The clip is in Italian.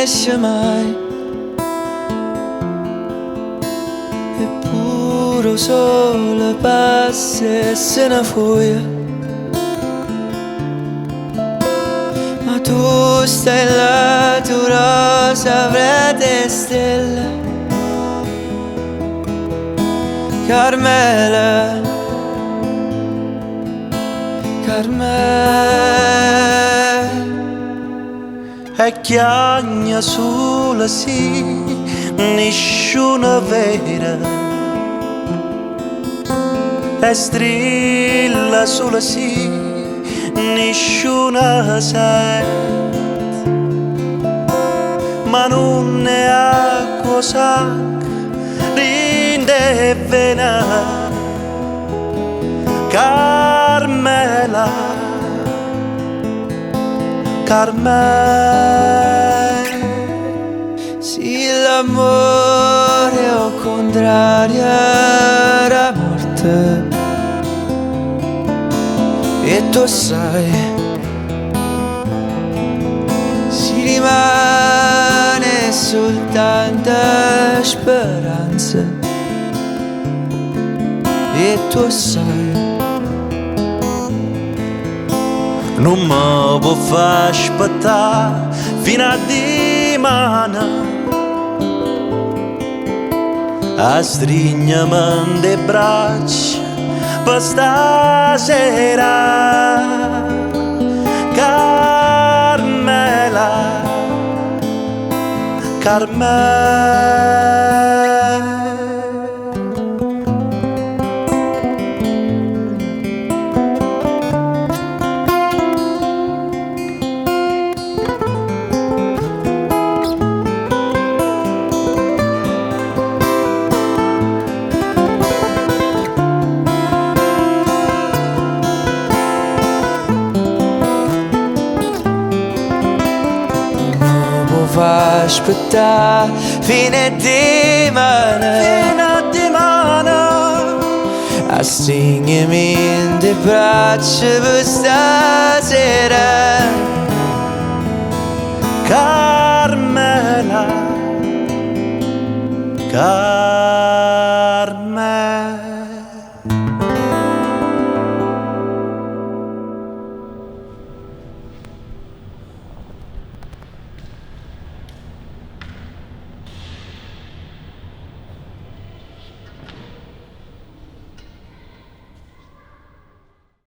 finisce mai. Eppure solo passa e se ne fuga. Ma tu stai là, tu rosa, vrede stella. Carmela, Carmela, e chiagna sulla sì, nessuna vera, e strilla sulla sì, nessuna sente, ma non è acqua sacra, rinde e vena, Carmela, Carmela. sì, l'amore è o contrario alla morte. E tu sai, si rimane soltanto speranza. E tu sai, non mi può far aspettare fino a dimani. A strignami le braccia per stasera, Carmela, Carmela. fa aspettare fino a dimani, a stringermi in le braccia per stasera. Carmela, Carmela.